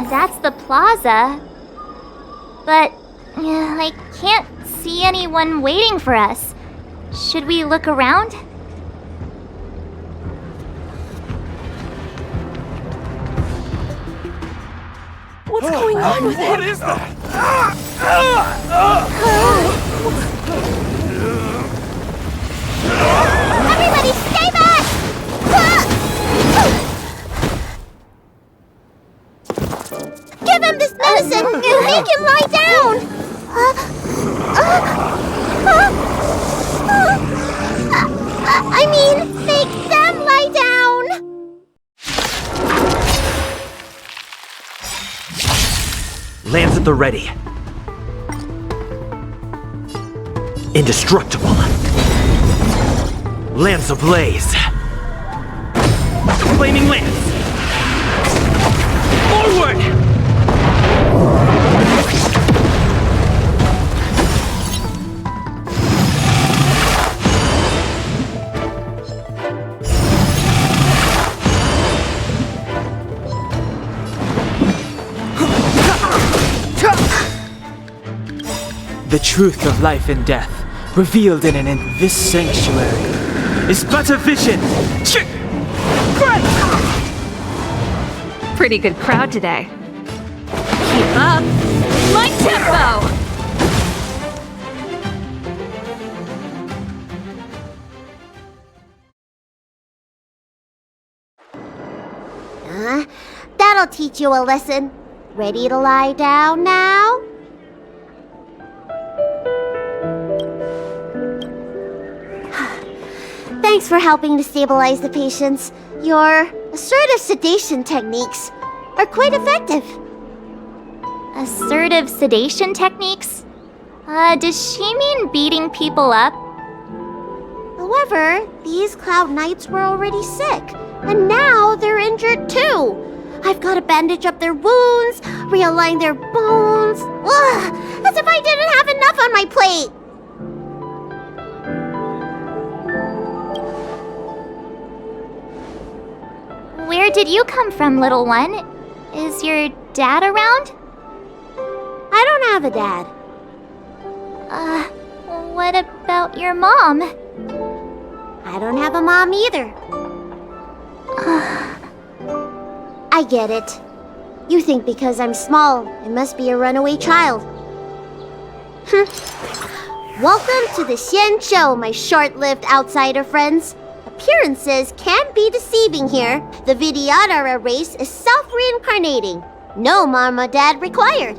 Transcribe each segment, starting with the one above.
That's the plaza. But I can't see anyone waiting for us. Should we look around? What's going on with him? What is that? Everybody stay back! Give him this medicine and make him lie down! I mean, make them lie down! Lance at the ready. Indestructible. Lance ablaze. Flaming lance. Forward! The truth of life and death, revealed in this sanctuary, is but a vision. Pretty good crowd today. Keep up. My tempo! That'll teach you a lesson. Ready to lie down now? Thanks for helping to stabilize the patients. Your assertive sedation techniques are quite effective. Assertive sedation techniques? Does she mean beating people up? However, these Cloud Knights were already sick, and now they're injured too. I've got to bandage up their wounds, realign their bones. Ugh, as if I didn't have enough on my plate. Where did you come from, little one? Is your dad around? I don't have a dad. What about your mom? I don't have a mom either. I get it. You think because I'm small, I must be a runaway child. Welcome to the Xian Show, my short-lived outsider friends. Appearances can be deceiving here. The Vidyadhara race is self-reincarnating. No mom or dad required.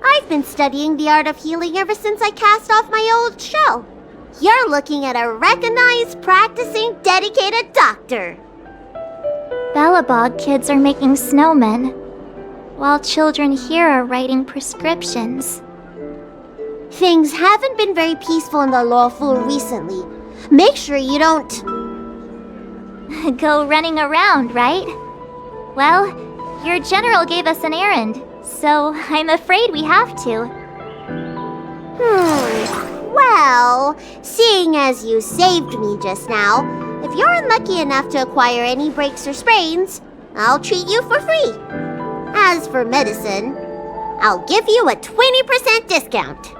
I've been studying the art of healing ever since I cast off my old shell. You're looking at a recognized, practicing, dedicated doctor. Belobog kids are making snowmen, while children here are writing prescriptions. Things haven't been very peaceful in the lawful recently. Make sure you don't go running around, right? Well, your general gave us an errand, so I'm afraid we have to. Well, seeing as you saved me just now, if you're unlucky enough to acquire any breaks or sprains, I'll treat you for free. As for medicine, I'll give you a 20% discount.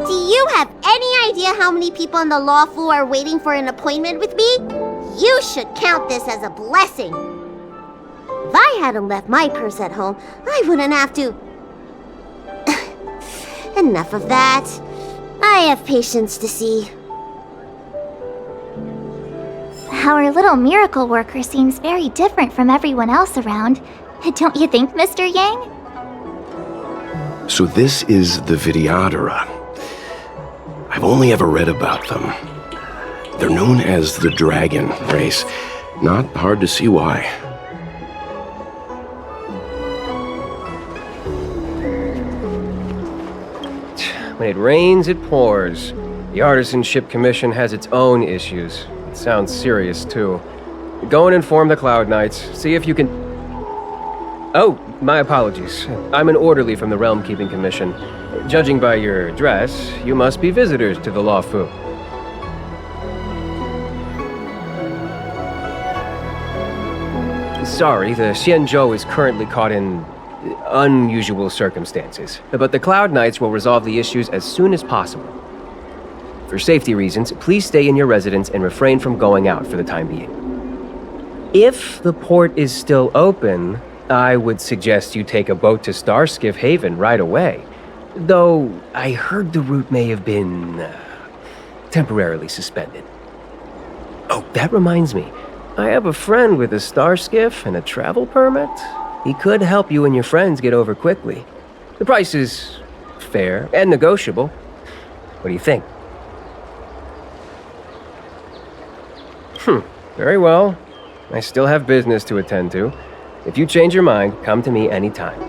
Do you have any idea how many people in the law school are waiting for an appointment with me? You should count this as a blessing. If I hadn't left my purse at home, I wouldn't have to... Enough of that. I have patients to see. Our little miracle worker seems very different from everyone else around. Don't you think, Mr. Yang? So this is the Vidyadhara. I've only ever read about them. They're known as the Dragon race. Not hard to see why. When it rains, it pours. The Artisanship Commission has its own issues. It sounds serious, too. Go and inform the Cloud Knights. See if you can... Oh, my apologies. I'm an orderly from the Realm Keeping Commission. Judging by your dress, you must be visitors to the Law Fu. Sorry, the Xianzhou is currently caught in unusual circumstances, but the Cloud Knights will resolve the issues as soon as possible. For safety reasons, please stay in your residence and refrain from going out for the time being. If the port is still open, I would suggest you take a boat to Starskiff Haven right away. Though, I heard the route may have been temporarily suspended. Oh, that reminds me. I have a friend with a star skiff and a travel permit. He could help you and your friends get over quickly. The price is fair and negotiable. What do you think? Very well. I still have business to attend to. If you change your mind, come to me anytime.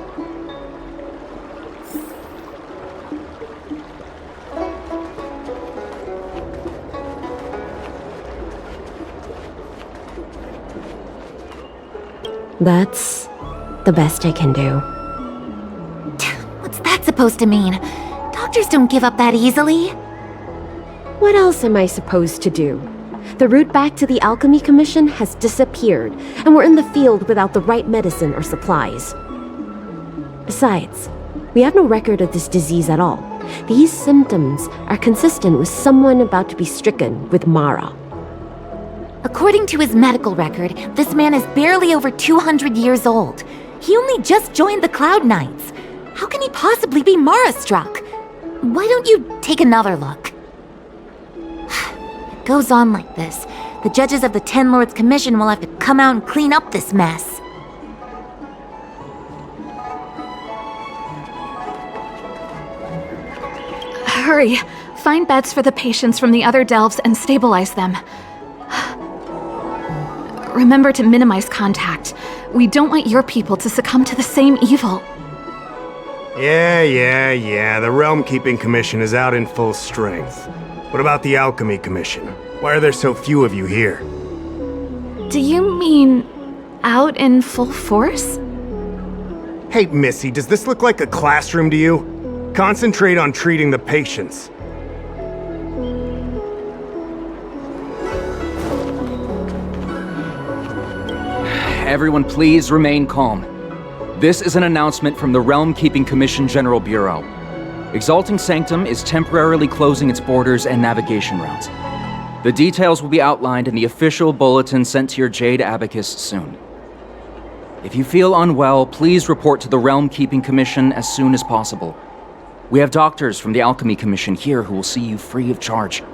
That's the best I can do. What's that supposed to mean? Doctors don't give up that easily. What else am I supposed to do? The route back to the Alchemy Commission has disappeared, and we're in the field without the right medicine or supplies. Besides, we have no record of this disease at all. These symptoms are consistent with someone about to be stricken with Mara. According to his medical record, this man is barely over 200 years old. He only just joined the Cloud Knights. How can he possibly be Mara-struck? Why don't you take another look? It goes on like this. The judges of the Ten Lords Commission will have to come out and clean up this mess. Hurry! Find beds for the patients from the other delves and stabilize them. Remember to minimize contact. We don't want your people to succumb to the same evil. Yeah. The Realm Keeping Commission is out in full strength. What about the Alchemy Commission? Why are there so few of you here? Do you mean out in full force? Hey, Missy, does this look like a classroom to you? Concentrate on treating the patients. Everyone please remain calm. This is an announcement from the Realm Keeping Commission General Bureau. Exalting Sanctum is temporarily closing its borders and navigation routes. The details will be outlined in the official bulletin sent to your Jade Abacus soon. If you feel unwell, please report to the Realm Keeping Commission as soon as possible. We have doctors from the Alchemy Commission here who will see you free of charge.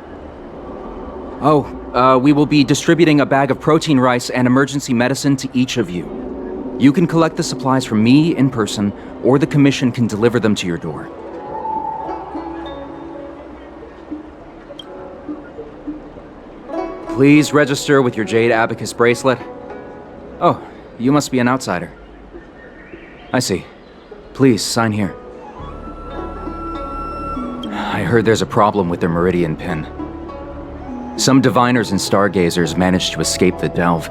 We will be distributing a bag of protein rice and emergency medicine to each of you. You can collect the supplies from me in person, or the Commission can deliver them to your door. Please register with your Jade Abacus bracelet. Oh, you must be an outsider. I see. Please, sign here. I heard there's a problem with their Meridian pin. Some diviners and stargazers managed to escape the delve.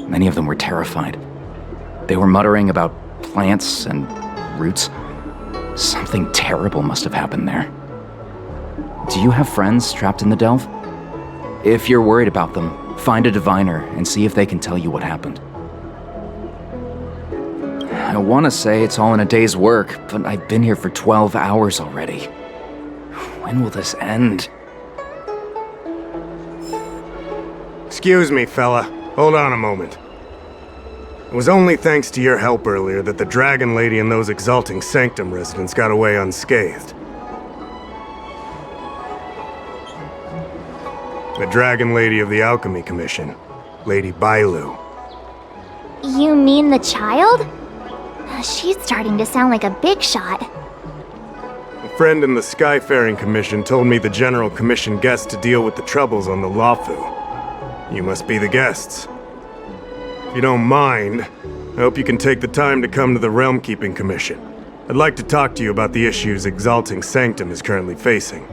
Many of them were terrified. They were muttering about plants and roots. Something terrible must have happened there. Do you have friends trapped in the delve? If you're worried about them, find a diviner and see if they can tell you what happened. I want to say it's all in a day's work, but I've been here for 12 hours already. When will this end? Excuse me, fella. Hold on a moment. It was only thanks to your help earlier that the Dragon Lady and those Exalting Sanctum residents got away unscathed. The Dragon Lady of the Alchemy Commission, Lady Bailu. You mean the child? She's starting to sound like a big shot. A friend in the Skyfaring Commission told me the General commissioned guests to deal with the troubles on the Lafu. You must be the guests. If you don't mind, I hope you can take the time to come to the Realm Keeping Commission. I'd like to talk to you about the issues Exalting Sanctum is currently facing.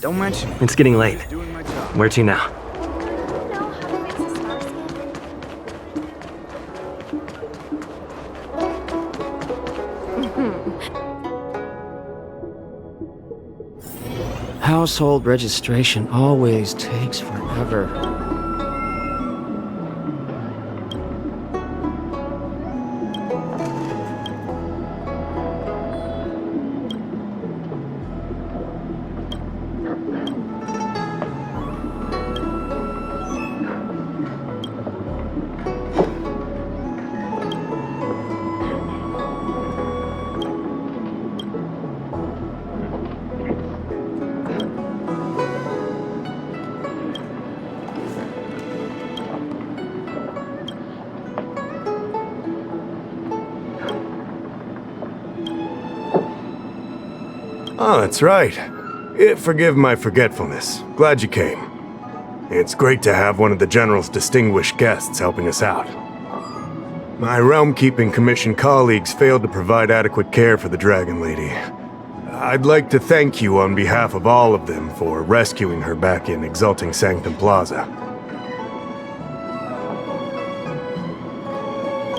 Don't mention it. It's getting late. Doing my job. Where to now? Household registration always takes forever. Oh, that's right. Forgive my forgetfulness. Glad you came. It's great to have one of the General's distinguished guests helping us out. My Realm-Keeping Commission colleagues failed to provide adequate care for the Dragon Lady. I'd like to thank you on behalf of all of them for rescuing her back in Exalting Sanctum Plaza.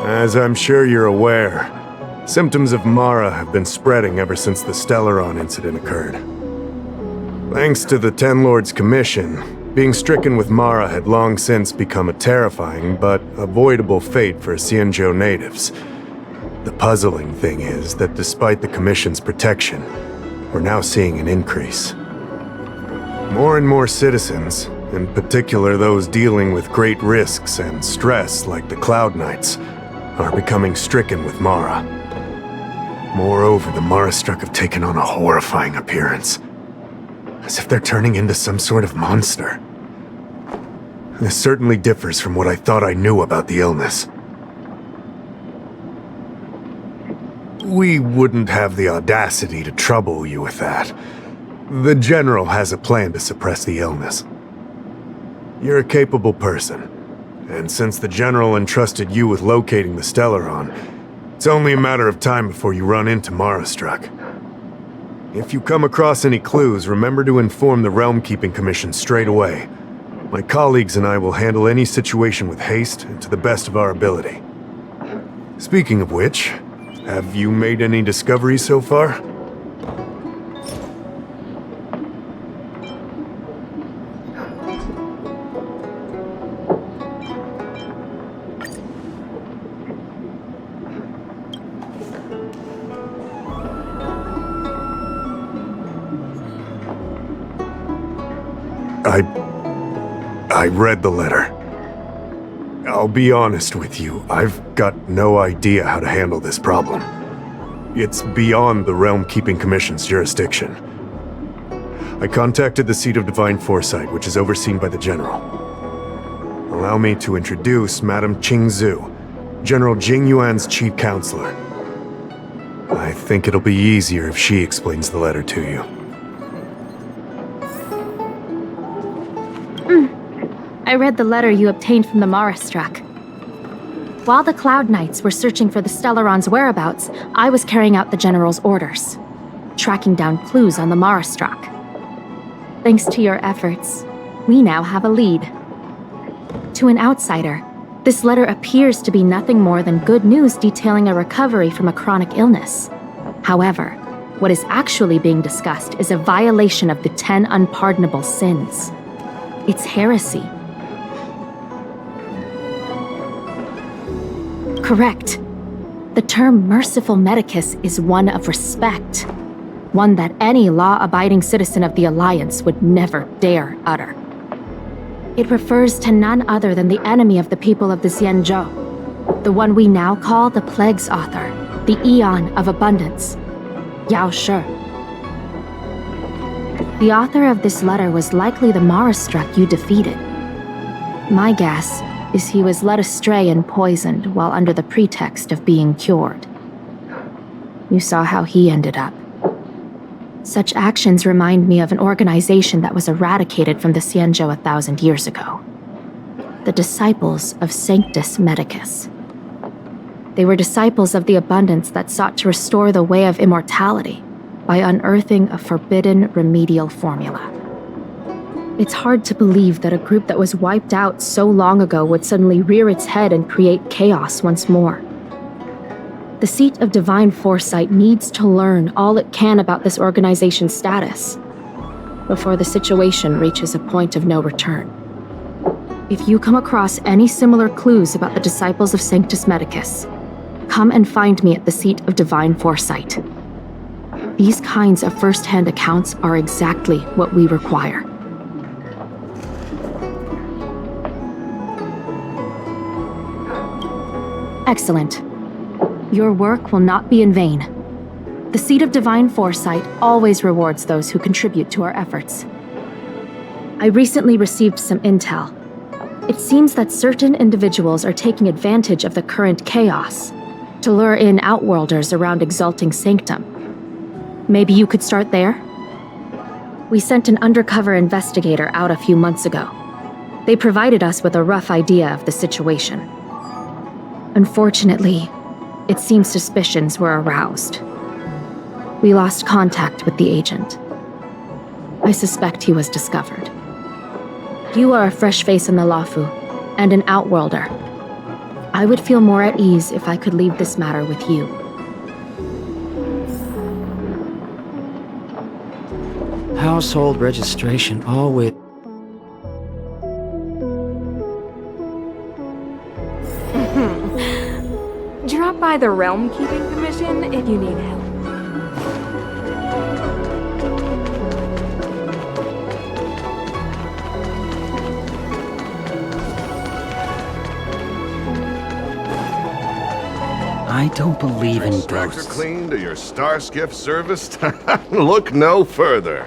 As I'm sure you're aware, symptoms of Mara have been spreading ever since the Stellaron incident occurred. Thanks to the Ten Lords Commission, being stricken with Mara had long since become a terrifying but avoidable fate for Xianzhou natives. The puzzling thing is that despite the Commission's protection, we're now seeing an increase. More and more citizens, in particular those dealing with great risks and stress like the Cloud Knights, are becoming stricken with Mara. Moreover, the Mara-struck have taken on a horrifying appearance, as if they're turning into some sort of monster. This certainly differs from what I thought I knew about the illness. We wouldn't have the audacity to trouble you with that. The General has a plan to suppress the illness. You're a capable person, and since the General entrusted you with locating the Stellaron, it's only a matter of time before you run into Mara-struck. If you come across any clues, remember to inform the Realm-Keeping Commission straight away. My colleagues and I will handle any situation with haste and to the best of our ability. Speaking of which, have you made any discoveries so far? I read the letter. I'll be honest with you, I've got no idea how to handle this problem. It's beyond the Realm-Keeping Commission's jurisdiction. I contacted the Seat of Divine Foresight, which is overseen by the General. Allow me to introduce Madame Qingzhu, General Jing Yuan's chief counselor. I think it'll be easier if she explains the letter to you. I read the letter you obtained from the Mara-struck. While the Cloud Knights were searching for the Stellaron's whereabouts, I was carrying out the General's orders, tracking down clues on the Mara-struck. Thanks to your efforts, we now have a lead. To an outsider, this letter appears to be nothing more than good news detailing a recovery from a chronic illness. However, what is actually being discussed is a violation of the 10 unpardonable sins. It's heresy. Correct. The term merciful medicus is one of respect, one that any law-abiding citizen of the Alliance would never dare utter. It refers to none other than the enemy of the people of the Xianzhou, the one we now call the Plague's author, the Eon of Abundance, Yao Shi. The author of this letter was likely the Mara-struck you defeated. My guess is he was led astray and poisoned while under the pretext of being cured. You saw how he ended up. Such actions remind me of an organization that was eradicated from the Xianzhou 1,000 years ago. The disciples of Sanctus Medicus. They were disciples of the abundance that sought to restore the way of immortality by unearthing a forbidden remedial formula. It's hard to believe that a group that was wiped out so long ago would suddenly rear its head and create chaos once more. The seat of divine foresight needs to learn all it can about this organization's status before the situation reaches a point of no return. If you come across any similar clues about the disciples of Sanctus Medicus, come and find me at the seat of divine foresight. These kinds of first-hand accounts are exactly what we require. Excellent. Your work will not be in vain. The Seat of Divine Foresight always rewards those who contribute to our efforts. I recently received some intel. It seems that certain individuals are taking advantage of the current chaos to lure in Outworlders around Exalting Sanctum. Maybe you could start there? We sent an undercover investigator out a few months ago. They provided us with a rough idea of the situation. Unfortunately, it seems suspicions were aroused. We lost contact with the agent. I suspect he was discovered. You are a fresh face in the Lafu, and an Outworlder. I would feel more at ease if I could leave this matter with you. Household registration always... Drop by the Realm Keeping Commission if you need help. I don't believe in Tracks ghosts. are cleaned or your star skiff serviced? Look no further.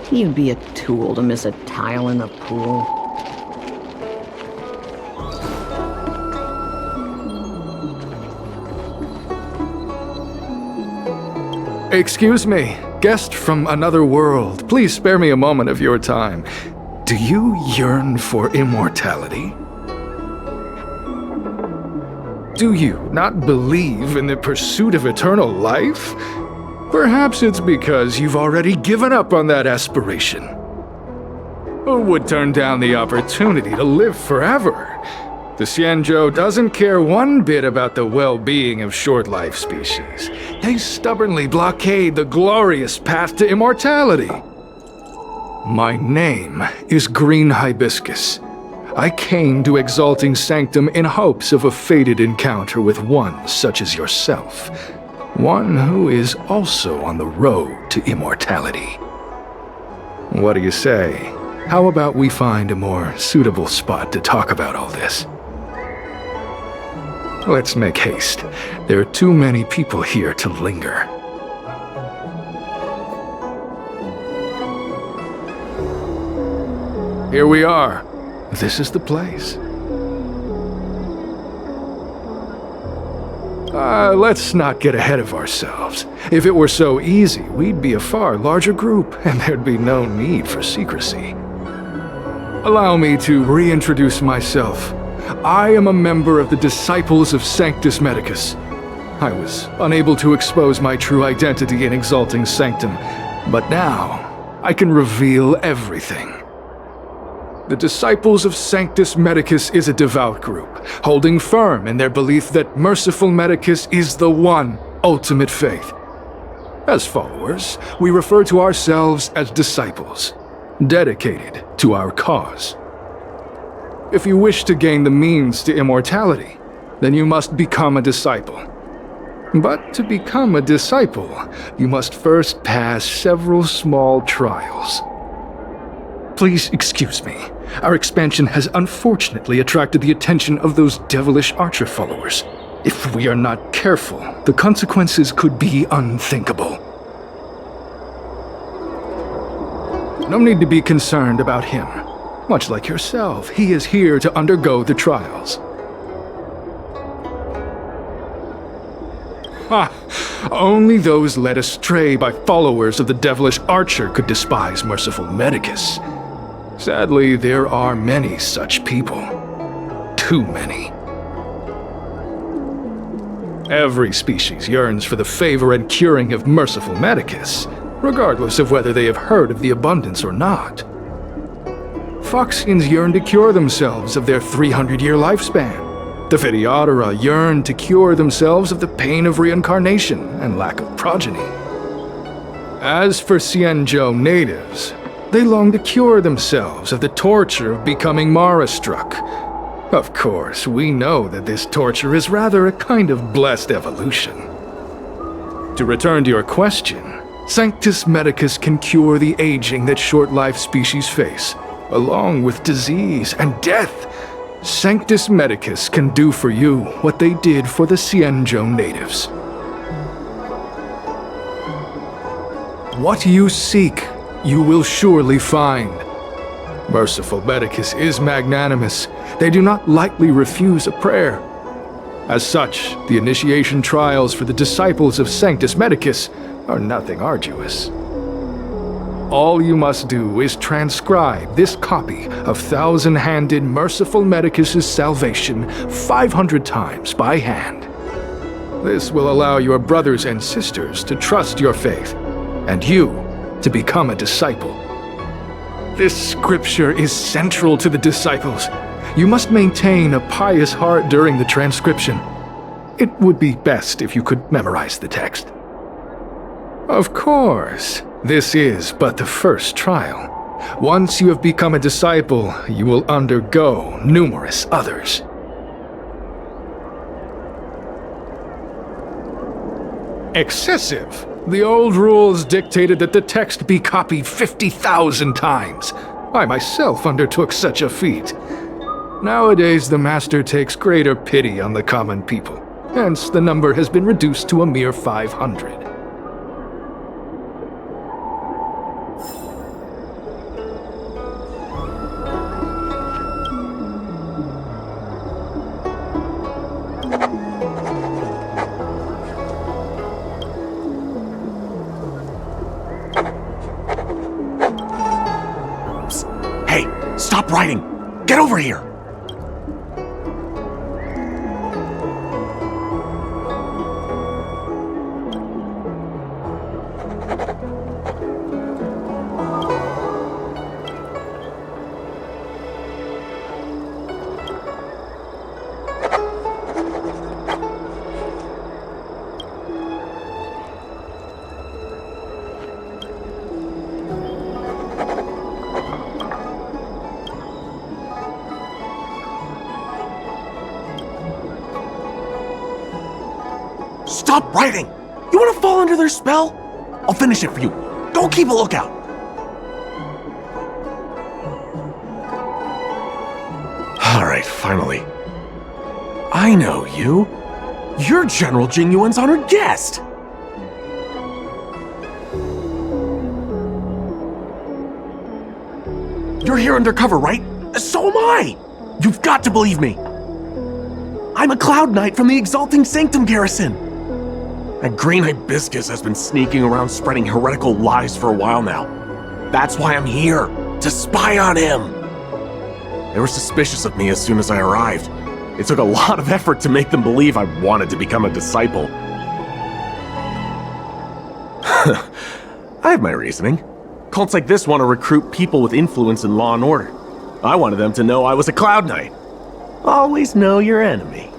You'd be a tool to miss a tile in the pool. Excuse me, guest from another world. Please spare me a moment of your time. Do you yearn for immortality? Do you not believe in the pursuit of eternal life? Perhaps it's because you've already given up on that aspiration. Who would turn down the opportunity to live forever? The Xianzhou doesn't care one bit about the well-being of short-life species. They stubbornly blockade the glorious path to immortality. My name is Green Hibiscus. I came to Exalting Sanctum in hopes of a fated encounter with one such as yourself. One who is also on the road to immortality. What do you say? How about we find a more suitable spot to talk about all this? Let's make haste. There are too many people here to linger. Here we are. This is the place. Let's not get ahead of ourselves. If it were so easy, we'd be a far larger group, and there'd be no need for secrecy. Allow me to reintroduce myself. I am a member of the Disciples of Sanctus Medicus. I was unable to expose my true identity in Exalting Sanctum, but now I can reveal everything. The Disciples of Sanctus Medicus is a devout group, holding firm in their belief that merciful Medicus is the one ultimate faith. As followers, we refer to ourselves as disciples, dedicated to our cause. If you wish to gain the means to immortality, then you must become a disciple. But to become a disciple, you must first pass several small trials. Please excuse me. Our expansion has unfortunately attracted the attention of those devilish archer followers. If we are not careful, the consequences could be unthinkable. No need to be concerned about him. Much like yourself, he is here to undergo the trials. Only those led astray by followers of the devilish archer could despise merciful Medicus. Sadly, there are many such people. Too many. Every species yearns for the favor and curing of merciful Medicus, regardless of whether they have heard of the abundance or not. Foxians yearn to cure themselves of their 300-year lifespan. The Videodora yearn to cure themselves of the pain of reincarnation and lack of progeny. As for Xianzhou natives, they long to cure themselves of the torture of becoming Mara-struck. Of course, we know that this torture is rather a kind of blessed evolution. To return to your question, Sanctus Medicus can cure the aging that short-life species face, along with disease and death. Sanctus Medicus can do for you what they did for the Xianzhou natives. What you seek, you will surely find. Merciful Medicus is magnanimous. They do not lightly refuse a prayer. As such, the initiation trials for the disciples of Sanctus Medicus are nothing arduous. All you must do is transcribe this copy of Thousand-Handed Merciful Medicus's Salvation 500 times by hand. This will allow your brothers and sisters to trust your faith, and you to become a disciple. This scripture is central to the disciples. You must maintain a pious heart during the transcription. It would be best if you could memorize the text. Of course, this is but the first trial. Once you have become a disciple, you will undergo numerous others. Excessive! The old rules dictated that the text be copied 50,000 times. I myself undertook such a feat. Nowadays, the Master takes greater pity on the common people. Hence, the number has been reduced to a mere 500. Stop writing! Get over here! Stop writing! You want to fall under their spell? I'll finish it for you. Don't keep a lookout. Alright, finally. I know you. You're General Jingyuan's honored guest. You're here undercover, right? So am I! You've got to believe me. I'm a Cloud Knight from the Exalting Sanctum garrison. That green hibiscus has been sneaking around spreading heretical lies for a while now. That's why I'm here, to spy on him. They were suspicious of me as soon as I arrived. It took a lot of effort to make them believe I wanted to become a disciple. I have my reasoning. Cults like this want to recruit people with influence in law and order. I wanted them to know I was a Cloud Knight. Always know your enemy.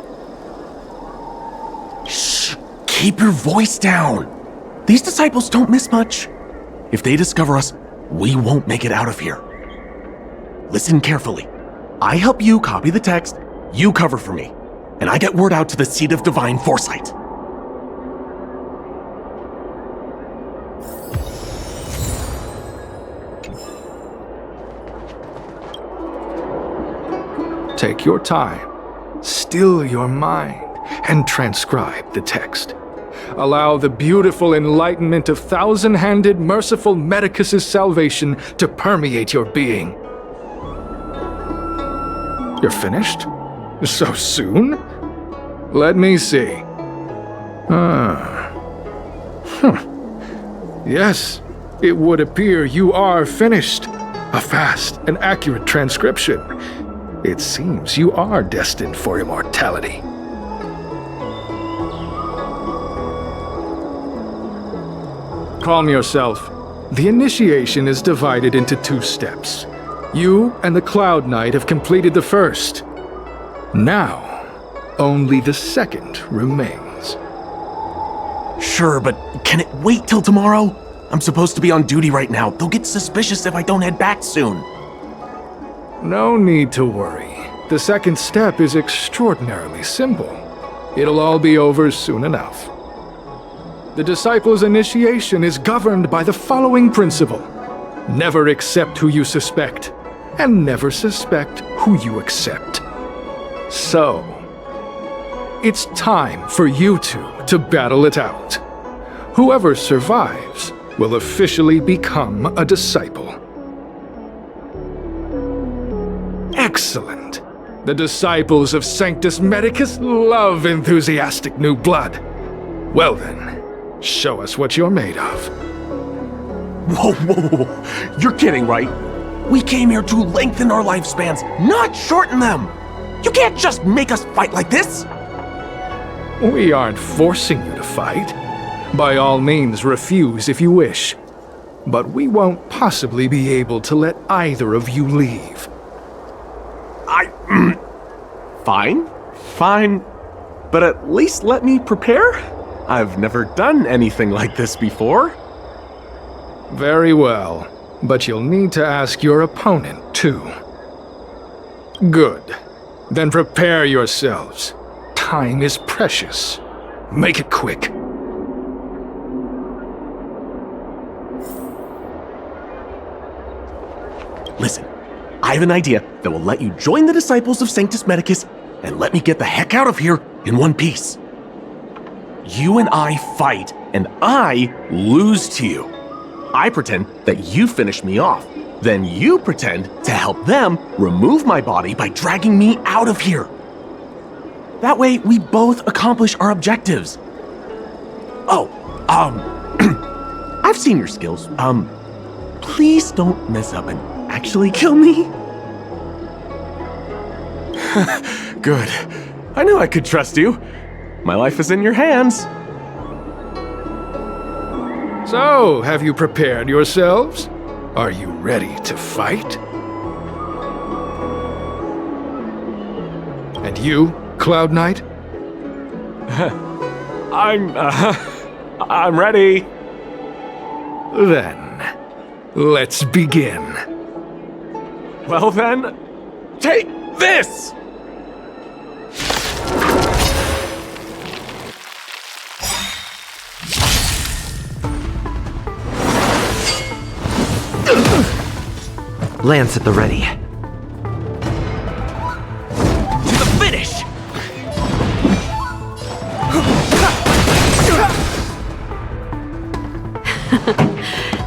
Shh! Keep your voice down. These disciples don't miss much. If they discover us, we won't make it out of here. Listen carefully. I help you copy the text, you cover for me, and I get word out to the Seat of Divine Foresight. Take your time, still your mind, and transcribe the text. Allow the beautiful enlightenment of thousand-handed, merciful Medicus's salvation to permeate your being. You're finished? So soon? Let me see. Yes, it would appear you are finished. A fast and accurate transcription. It seems you are destined for immortality. Calm yourself. The initiation is divided into 2 steps. You and the Cloud Knight have completed the first. Now, only the second remains. Sure, but can it wait till tomorrow? I'm supposed to be on duty right now. They'll get suspicious if I don't head back soon. No need to worry. The second step is extraordinarily simple. It'll all be over soon enough. The disciple's initiation is governed by the following principle. Never accept who you suspect, and never suspect who you accept. So, it's time for you two to battle it out. Whoever survives will officially become a disciple. Excellent. The disciples of Sanctus Medicus love enthusiastic new blood. Well then, show us what you're made of. Whoa. You're kidding, right? We came here to lengthen our lifespans, not shorten them. You can't just make us fight like this. We aren't forcing you to fight. By all means, refuse if you wish. But we won't possibly be able to let either of you leave. Fine. But at least let me prepare. I've never done anything like this before. Very well. But you'll need to ask your opponent, too. Good. Then prepare yourselves. Time is precious. Make it quick. Listen, I have an idea that will let you join the disciples of Sanctus Medicus and let me get the heck out of here in one piece. You and I fight, and I lose to you. I pretend that you finish me off. Then you pretend to help them remove my body by dragging me out of here. That way, we both accomplish our objectives. I've seen your skills. Please don't mess up and actually kill me. Good. I knew I could trust you. My life is in your hands. So, have you prepared yourselves? Are you ready to fight? And you, Cloud Knight? I'm ready. Then, let's begin. Well then, take this! Lance at the ready. To the finish!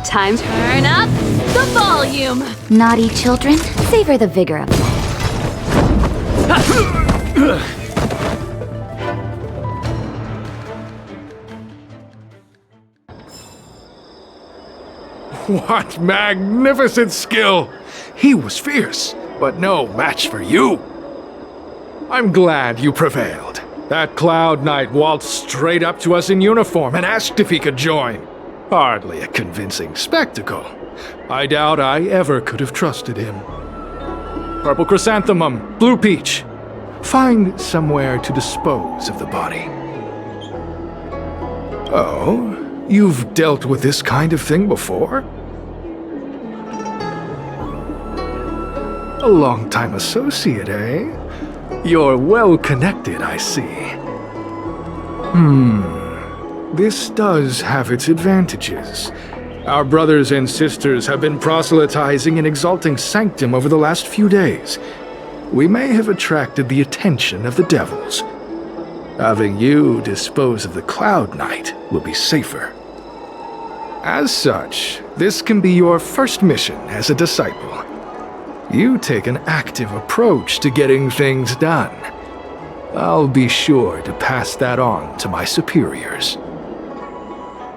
Time to turn up the volume. Naughty children, savor the vigor of life. What magnificent skill! He was fierce, but no match for you. I'm glad you prevailed. That Cloud Knight waltzed straight up to us in uniform and asked if he could join. Hardly a convincing spectacle. I doubt I ever could have trusted him. Purple chrysanthemum, blue peach. Find somewhere to dispose of the body. Oh, you've dealt with this kind of thing before? A long-time associate, eh? You're well-connected, I see. This does have its advantages. Our brothers and sisters have been proselytizing and exalting Sanctum over the last few days. we may have attracted the attention of the devils. Having you dispose of the Cloud Knight will be safer. As such, this can be your first mission as a disciple. You take an active approach to getting things done. I'll be sure to pass that on to my superiors.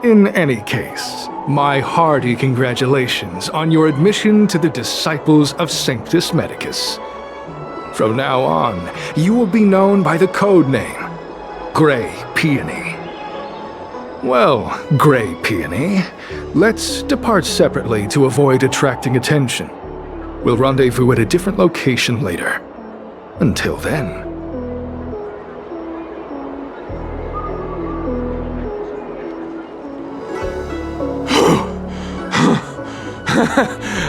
In any case, my hearty congratulations on your admission to the Disciples of Sanctus Medicus. From now on, you will be known by the code name, Grey Peony. Well, Grey Peony, let's depart separately to avoid attracting attention. We'll rendezvous at a different location later. Until then.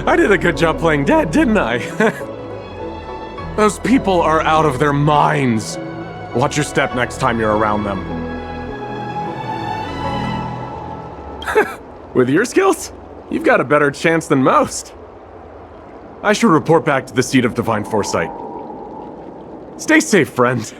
I did a good job playing dead, didn't I? Those people are out of their minds. Watch your step next time you're around them. With your skills, you've got a better chance than most. I should report back to the Seat of Divine Foresight. Stay safe, friend.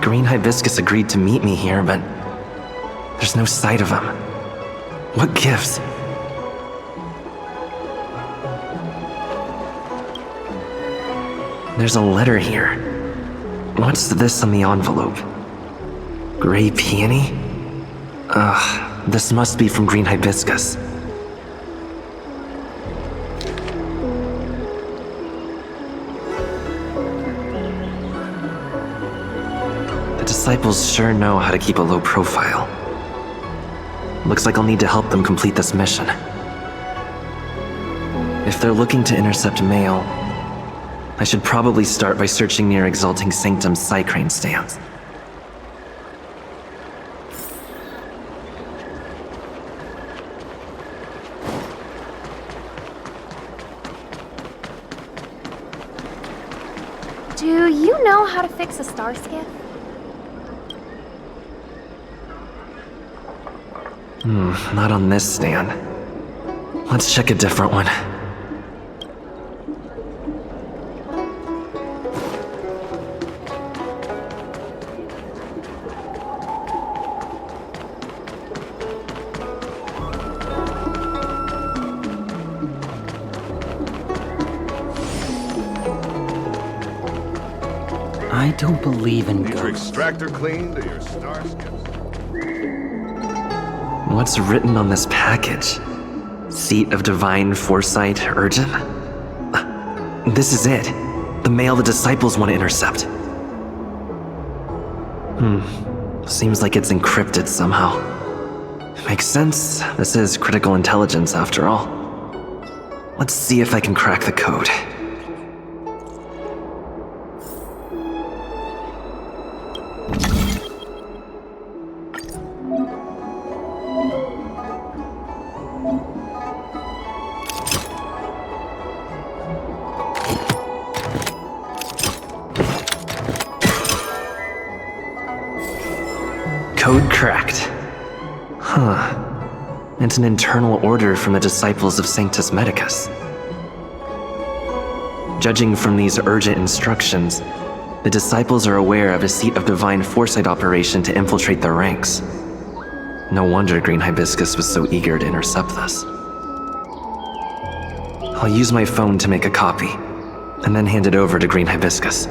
Green Hibiscus agreed to meet me here, but there's no sight of him. What gives? There's a letter here. What's this on the envelope? Grey Peony? Ugh, this must be from Green Hibiscus. The disciples sure know how to keep a low profile. Looks like I'll need to help them complete this mission. If they're looking to intercept mail, I should probably start by searching near Exalting Sanctum's Psycrane stands. Do you know how to fix a star skiff? Not on this stand. Let's check a different one. I don't believe in Need your ghosts. extractor cleaned or your star skips? What's written on this package? Seat of Divine Foresight, urgent? This is it. The mail the disciples want to intercept. Seems like it's encrypted somehow. Makes sense. This is critical intelligence after all. Let's see if I can crack the code. Code cracked. Huh. It's an internal order from the disciples of Sanctus Medicus. Judging from these urgent instructions, the disciples are aware of a seat of divine foresight operation to infiltrate their ranks. No wonder Green Hibiscus was so eager to intercept this. I'll use my phone to make a copy, and then hand it over to Green Hibiscus.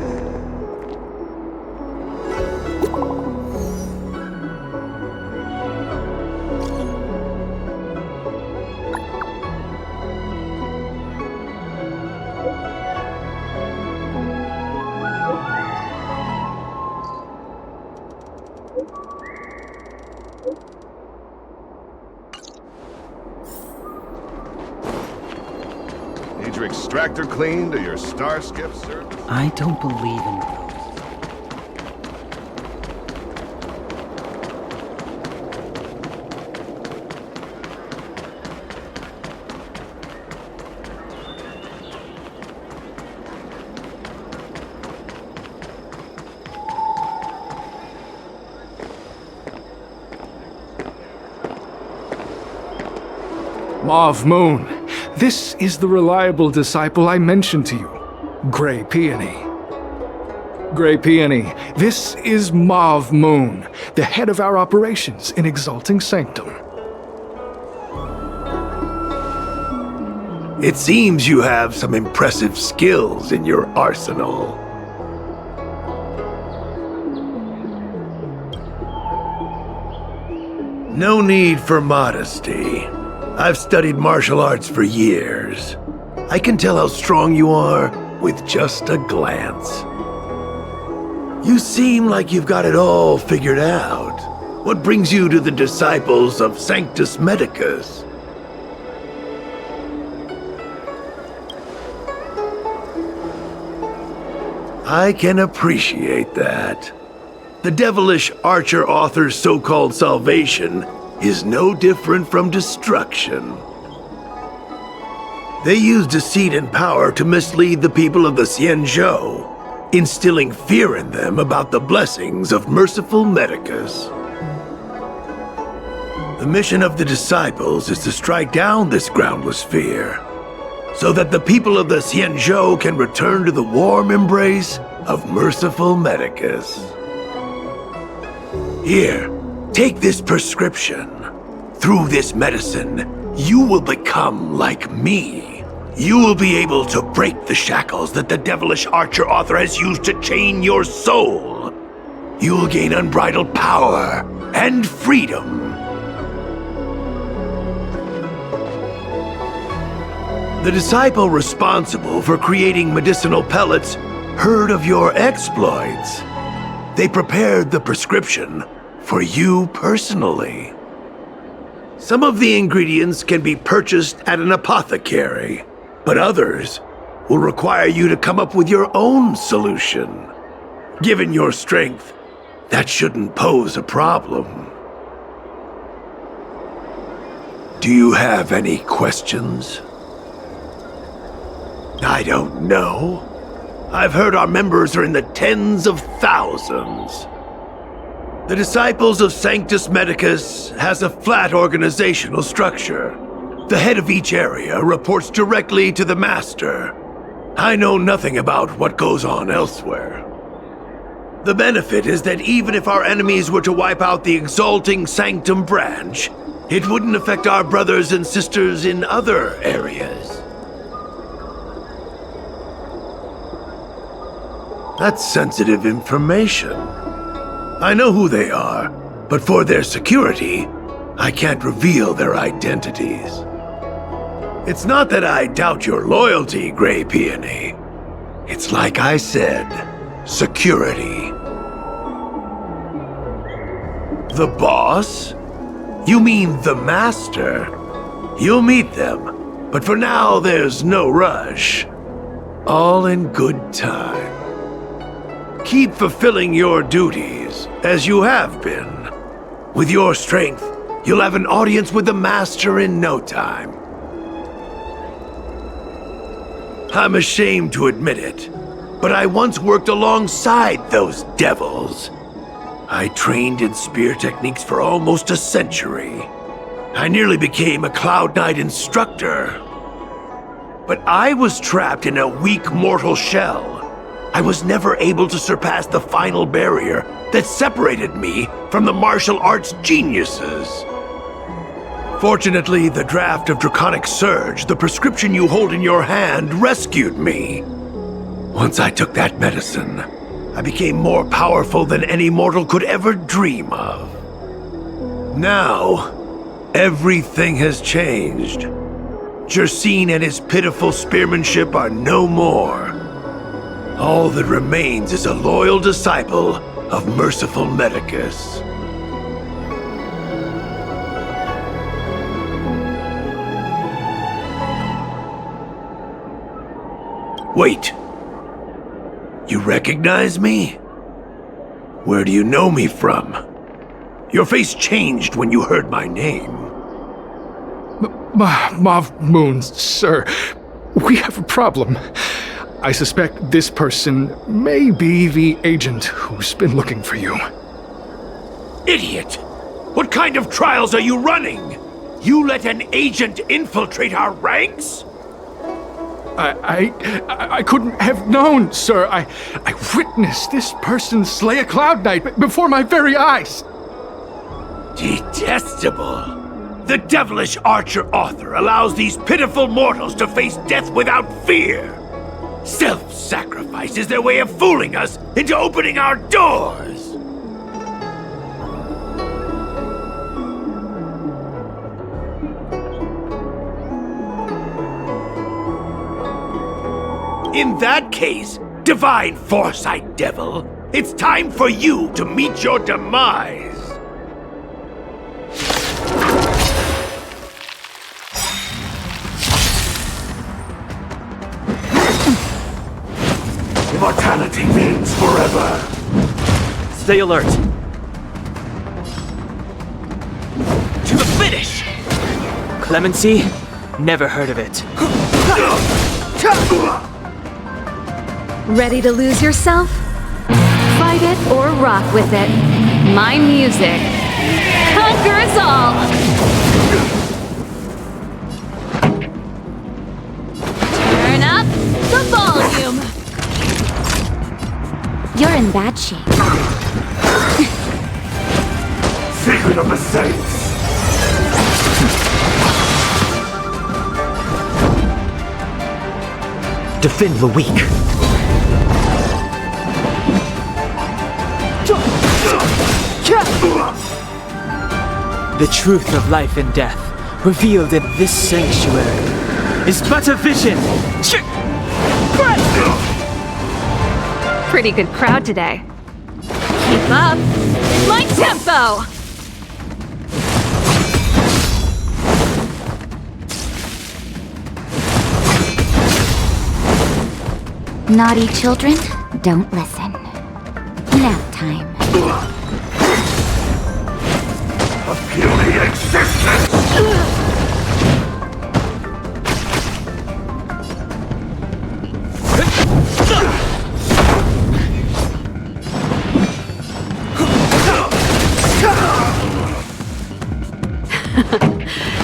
Need your extractor cleaned or your star skiff service? I don't believe in ghosts. Mauve Moon, this is the reliable disciple I mentioned to you, Grey Peony. Grey Peony, this is Mauve Moon, the head of our operations in Exalting Sanctum. It seems you have some impressive skills in your arsenal. No need for modesty. I've studied martial arts for years. I can tell how strong you are with just a glance. You seem like you've got it all figured out. What brings you to the disciples of Sanctus Medicus? I can appreciate that. The devilish archer author's so-called salvation is no different from destruction. They use deceit and power to mislead the people of the Xianzhou, instilling fear in them about the blessings of merciful Medicus. The mission of the disciples is to strike down this groundless fear, so that the people of the Xianzhou can return to the warm embrace of merciful Medicus. Here, take this prescription. Through this medicine, you will become like me. You will be able to break the shackles that the devilish archer author has used to chain your soul. You will gain unbridled power and freedom. The disciple responsible for creating medicinal pellets heard of your exploits. They prepared the prescription for you personally. Some of the ingredients can be purchased at an apothecary, but others will require you to come up with your own solution. Given your strength, that shouldn't pose a problem. Do you have any questions? I don't know. I've heard our members are in the tens of thousands. The Disciples of Sanctus Medicus has a flat organizational structure. The head of each area reports directly to the Master. I know nothing about what goes on elsewhere. The benefit is that even if our enemies were to wipe out the Exalting Sanctum branch, it wouldn't affect our brothers and sisters in other areas. That's sensitive information. I know who they are, but for their security, I can't reveal their identities. It's not that I doubt your loyalty, Grey Peony. It's like I said, security. The boss? You mean the Master? You'll meet them, but for now there's no rush. All in good time. Keep fulfilling your duties, as you have been. With your strength, you'll have an audience with the Master in no time. I'm ashamed to admit it, but I once worked alongside those devils. I trained in spear techniques for almost a century. I nearly became a Cloud Knight instructor. But I was trapped in a weak mortal shell. I was never able to surpass the final barrier that separated me from the martial arts geniuses. Fortunately, the draft of Draconic Surge, the prescription you hold in your hand, rescued me. Once I took that medicine, I became more powerful than any mortal could ever dream of. Now, everything has changed. Jersine and his pitiful spearmanship are no more. All that remains is a loyal disciple of merciful Medicus. Wait. You recognize me? Where do you know me from? Your face changed when you heard my name. Mav Moon, sir. We have a problem. I suspect this person may be the agent who's been looking for you. Idiot! What kind of trials are you running? You let an agent infiltrate our ranks? I couldn't have known, sir. I witnessed this person slay a Cloud Knight before my very eyes. Detestable. The devilish archer author allows these pitiful mortals to face death without fear. Self-sacrifice is their way of fooling us into opening our doors. In that case, divine foresight devil, it's time for you to meet your demise. Immortality means forever. Stay alert. To the finish! Clemency? Never heard of it. Ready to lose yourself? Fight it or rock with it. My music conquers all! Turn up the volume! You're in bad shape. Secret of the Saints! Defend the weak. The truth of life and death, revealed in this sanctuary, is but a vision. Pretty good crowd today. Keep up my tempo! Naughty children, don't listen. Nap time. A puny existence!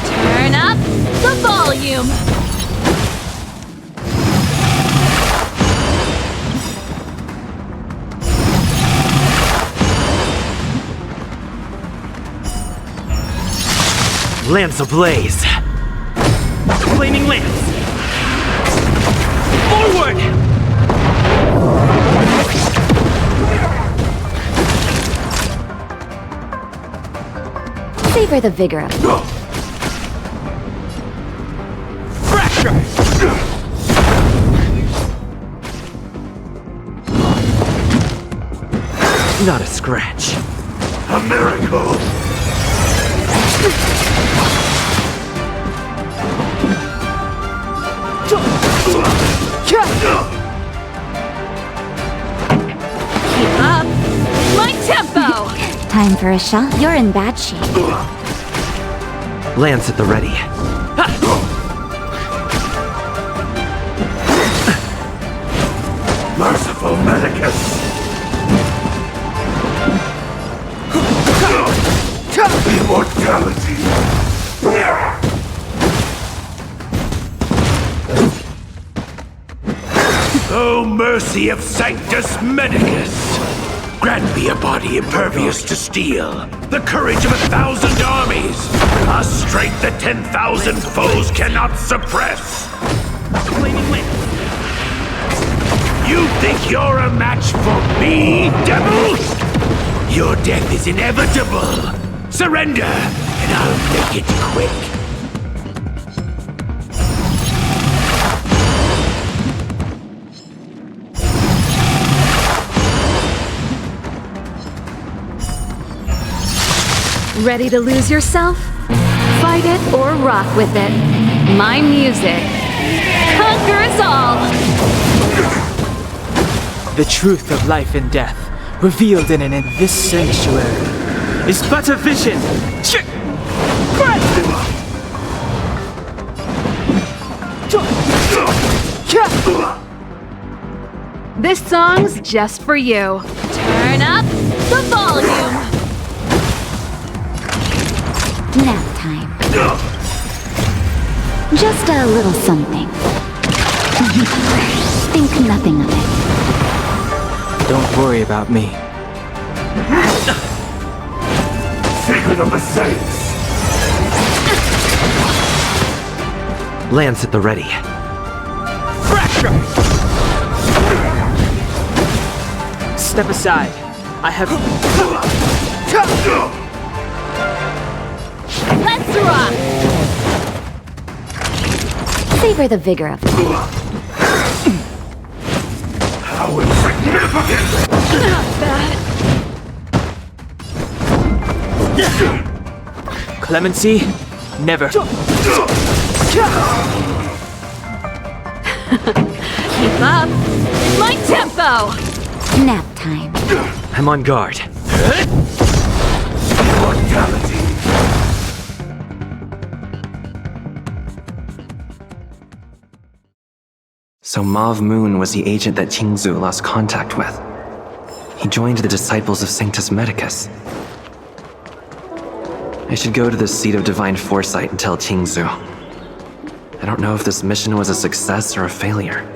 Turn up the volume! Lance ablaze! Flaming lance! Forward! Savor the vigor of it. Fracture! Not a scratch. A miracle! Keep up my tempo! Time for a shot. You're in bad shape. Lance at the ready. Merciful Medicus! Immortality! Oh, mercy of Sanctus Medicus! Grant me a body impervious to steel, the courage of 1,000 armies, a strength that 10,000 foes cannot suppress! You think you're a match for me, devil? Your death is inevitable! Surrender, and I'll make it quick! Ready to lose yourself? Fight it or rock with it. My music conquers all! The truth of life and death, revealed in this sanctuary, is but a vision! This song's just for you. Turn up the volume! Nap time. Just a little something. Think nothing of it. Don't worry about me. Secret of the Saints! Lance at the ready. Step aside. I have... Let's rock! Savor the vigor of it. How insignificant! Not bad. Clemency? Never. Keep up. My tempo! Nap time. I'm on guard. Immortality! So Mauve Moon was the agent that Qingzu lost contact with. He joined the disciples of Sanctus Medicus. I should go to the seat of divine foresight and tell Qingzu. I don't know if this mission was a success or a failure.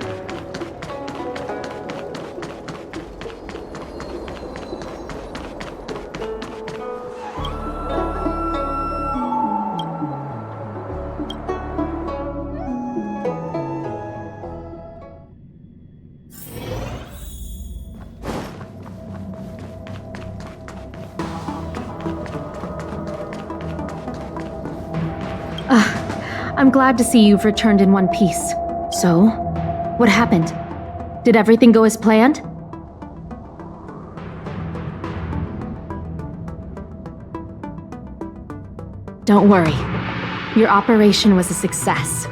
I'm glad to see you've returned in one piece. So, what happened? Did everything go as planned? Don't worry. Your operation was a success.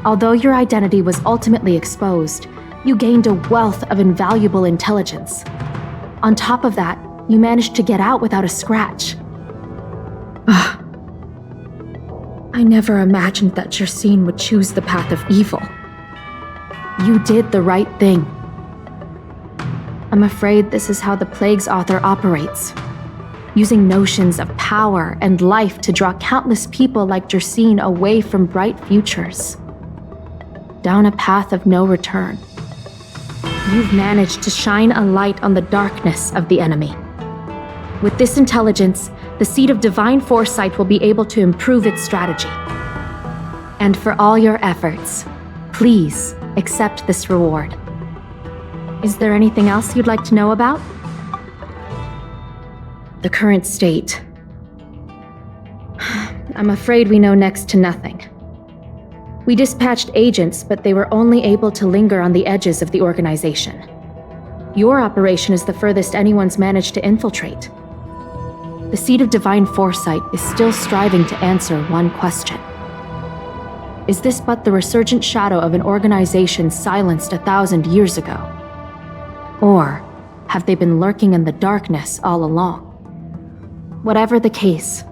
Although your identity was ultimately exposed, you gained a wealth of invaluable intelligence. On top of that, you managed to get out without a scratch. I never imagined that Jersine would choose the path of evil. You did the right thing. I'm afraid this is how the Plague's author operates, using notions of power and life to draw countless people like Jersine away from bright futures, down a path of no return. You've managed to shine a light on the darkness of the enemy. With this intelligence, the seat of divine foresight will be able to improve its strategy. And for all your efforts, please accept this reward. Is there anything else you'd like to know about? The current state. I'm afraid we know next to nothing. We dispatched agents, but they were only able to linger on the edges of the organization. Your operation is the furthest anyone's managed to infiltrate. The seat of divine foresight is still striving to answer one question. Is this but the resurgent shadow of an organization silenced 1,000 years ago? Or have they been lurking in the darkness all along? Whatever the case,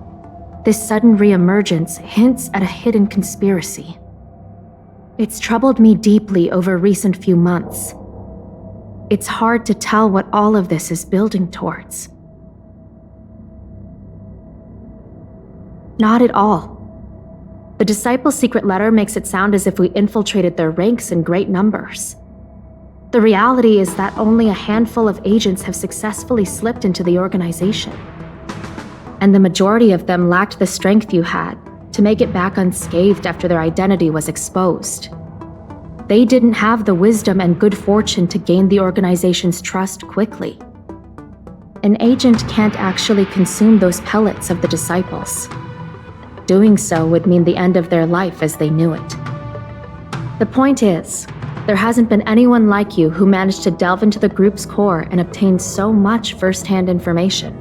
this sudden reemergence hints at a hidden conspiracy. It's troubled me deeply over recent few months. It's hard to tell what all of this is building towards. Not at all. The Disciples' secret letter makes it sound as if we infiltrated their ranks in great numbers. The reality is that only a handful of agents have successfully slipped into the organization. And the majority of them lacked the strength you had to make it back unscathed after their identity was exposed. They didn't have the wisdom and good fortune to gain the organization's trust quickly. An agent can't actually consume those pellets of the Disciples. Doing so would mean the end of their life as they knew it. The point is, there hasn't been anyone like you who managed to delve into the group's core and obtain so much first-hand information.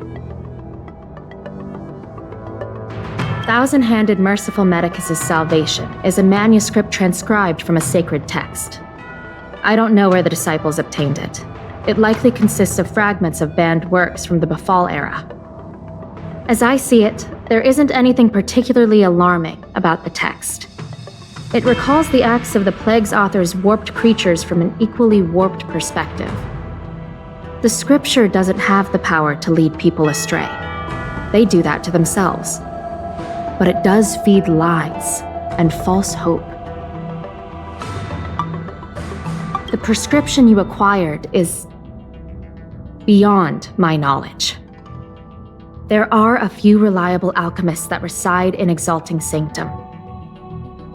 Thousand-Handed Merciful Medicus' Salvation is a manuscript transcribed from a sacred text. I don't know where the Disciples obtained it. It likely consists of fragments of banned works from the Befall era. As I see it, there isn't anything particularly alarming about the text. It recalls the acts of the Plague's author's warped creatures from an equally warped perspective. The scripture doesn't have the power to lead people astray. They do that to themselves. But it does feed lies and false hope. The prescription you acquired is beyond my knowledge. There are a few reliable alchemists that reside in Exalting Sanctum.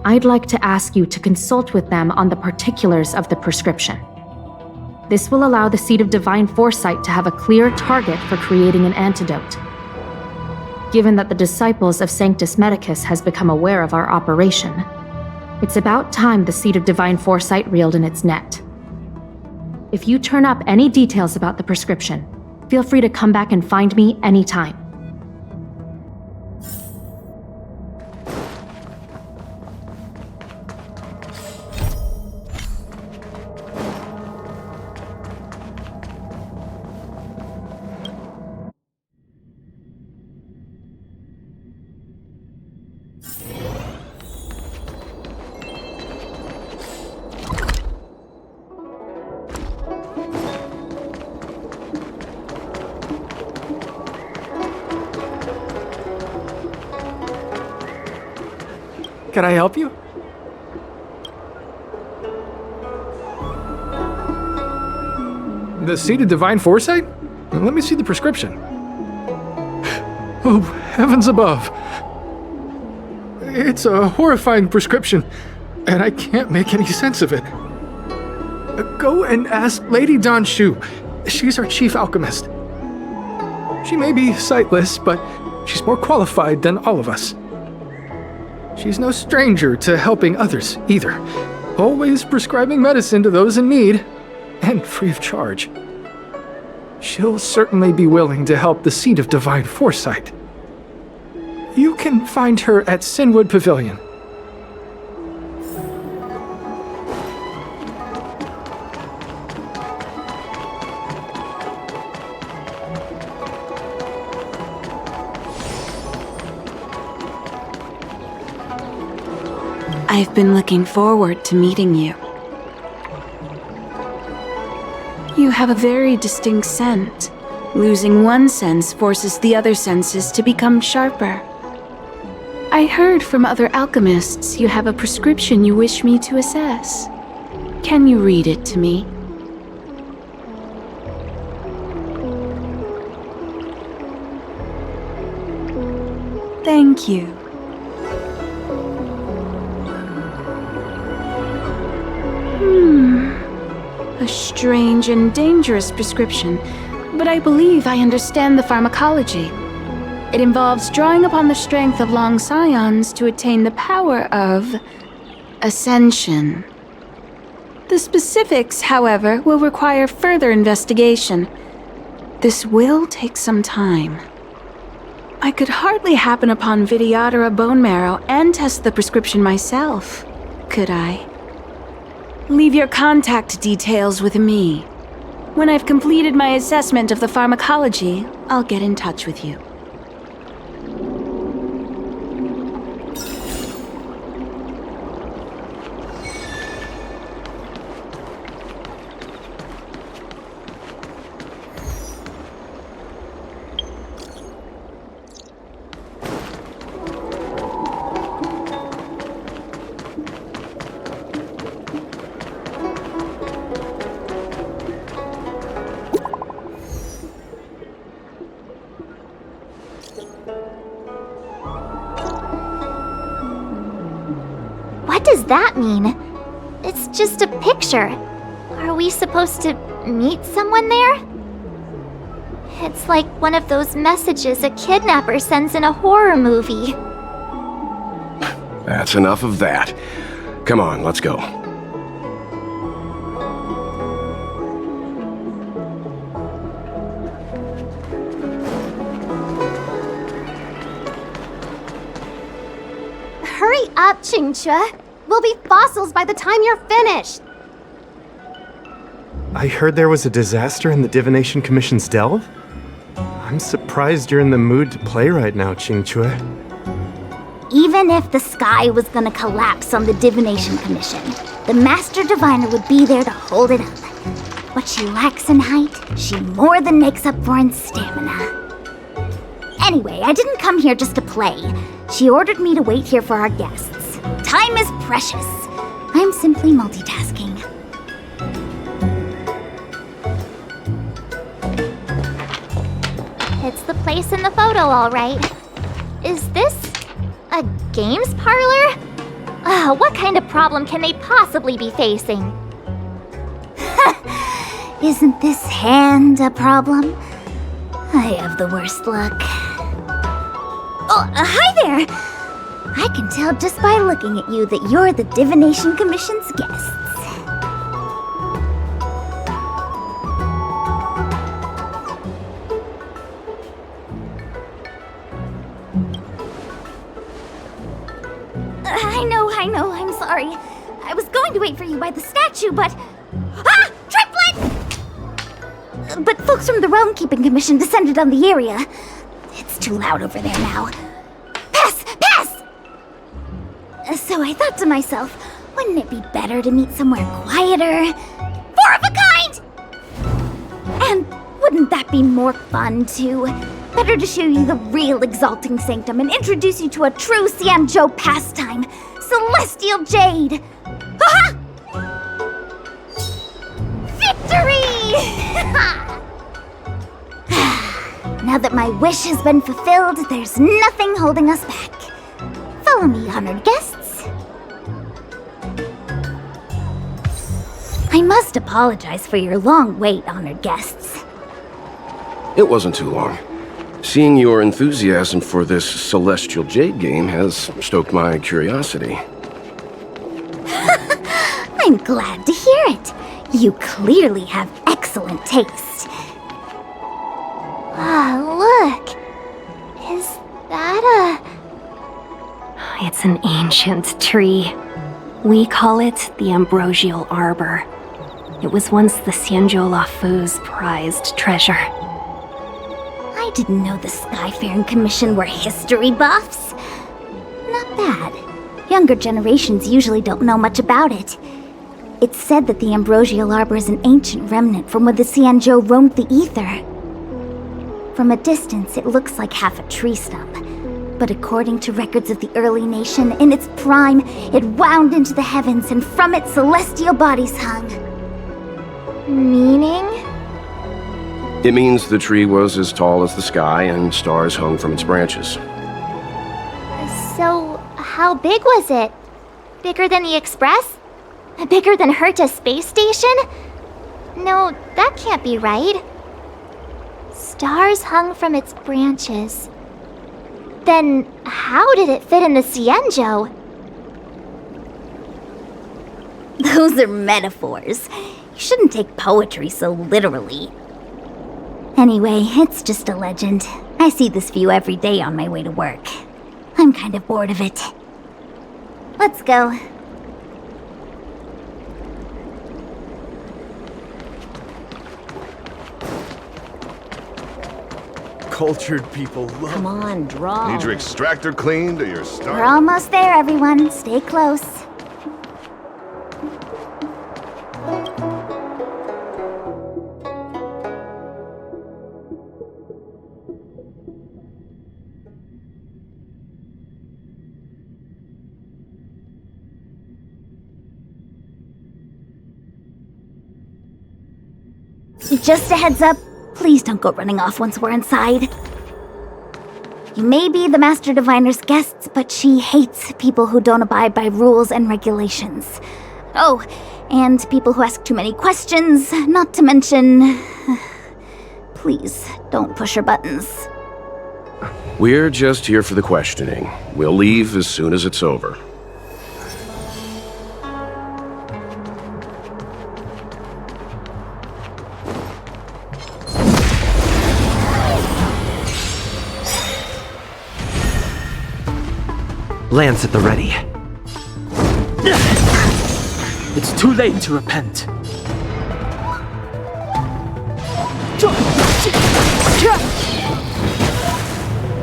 I'd like to ask you to consult with them on the particulars of the prescription. This will allow the Seed of Divine Foresight to have a clear target for creating an antidote. Given that the Disciples of Sanctus Medicus has become aware of our operation, it's about time the Seed of Divine Foresight reeled in its net. If you turn up any details about the prescription, feel free to come back and find me anytime. Can I help you? The Seed of Divine Foresight? Let me see the prescription. Oh, heavens above. It's a horrifying prescription, and I can't make any sense of it. Go and ask Lady Don Shu. She's our chief alchemist. She may be sightless, but she's more qualified than all of us. She's no stranger to helping others, either. Always prescribing medicine to those in need, and free of charge. She'll certainly be willing to help the Seed of Divine Foresight. You can find her at Sinwood Pavilion. I've been looking forward to meeting you. You have a very distinct scent. Losing one sense forces the other senses to become sharper. I heard from other alchemists you have a prescription you wish me to assess. Can you read it to me? Thank you. A strange and dangerous prescription, but I believe I understand the pharmacology. It involves drawing upon the strength of long scions to attain the power of ascension. The specifics, however, will require further investigation. This will take some time. I could hardly happen upon Vidyadhara bone marrow and test the prescription myself, could I? Leave your contact details with me. When I've completed my assessment of the pharmacology, I'll get in touch with you. does that mean? It's just a picture. Are we supposed to meet someone there? It's like one of those messages a kidnapper sends in a horror movie. That's enough of that. Come on, let's go. Hurry up, Qingque. We'll be fossils by the time you're finished. I heard there was a disaster in the Divination Commission's delve? I'm surprised you're in the mood to play right now, Qingque. Even if the sky was gonna collapse on the Divination Commission, the Master Diviner would be there to hold it up. What she lacks in height, she more than makes up for in stamina. Anyway, I didn't come here just to play. She ordered me to wait here for our guests. Time is precious. I'm simply multitasking. It's the place in the photo, all right. Is this a games parlor? What kind of problem can they possibly be facing? Isn't this hand a problem? I have the worst luck. Oh, hi there! I can tell just by looking at you that you're the Divination Commission's guests. I know, I'm sorry. I was going to wait for you by the statue, but... Ah! Triplet! But folks from the Realm Keeping Commission descended on the area. It's too loud over there now. Pass! Pass! So I thought to myself, wouldn't it be better to meet somewhere quieter? Four of a kind! And wouldn't that be more fun, too? Better to show you the real Exalting Sanctum and introduce you to a true Xianzhou pastime, Celestial Jade! Ha-ha! Victory! Now that my wish has been fulfilled, there's nothing holding us back. Follow me, honored guests. I must apologize for your long wait, honored guests. It wasn't too long. Seeing your enthusiasm for this Celestial Jade game has stoked my curiosity. I'm glad to hear it. You clearly have excellent taste. Look. Is that a... It's an ancient tree. We call it the Ambrosial Arbor. It was once the Xianzhou Lafu's prized treasure. I didn't know the Skyfaring Commission were history buffs. Not bad. Younger generations usually don't know much about it. It's said that the Ambrosial Arbor is an ancient remnant from when the Xianzhou roamed the ether. From a distance, it looks like half a tree stump. But according to records of the early nation, in its prime, it wound into the heavens and from it celestial bodies hung. Meaning? It means the tree was as tall as the sky and stars hung from its branches. So, how big was it? Bigger than the Express? Bigger than Herta Space Station? No, that can't be right. Stars hung from its branches. Then, how did it fit in the Xianzhou? Those are metaphors. You shouldn't take poetry so literally. Anyway, it's just a legend. I see this view every day on my way to work. I'm kind of bored of it. Let's go. Cultured people love... Come on, draw. Need your extractor cleaned or your start? We're almost there, everyone. Stay close. Just a heads up, please don't go running off once we're inside. You may be the Master Diviner's guests, but she hates people who don't abide by rules and regulations. Oh, and people who ask too many questions, not to mention... Please, don't push her buttons. We're just here for the questioning. We'll leave as soon as it's over. Lance at the ready. It's too late to repent.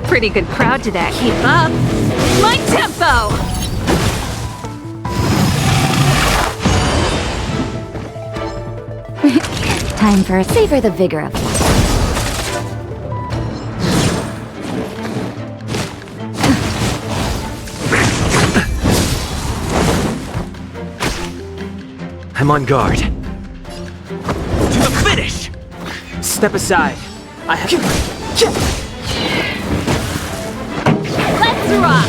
Pretty good crowd to that. Keep up. My tempo! Time for savor the vigor of life. I'm on guard. To the finish! Step aside. I have... Let's rock!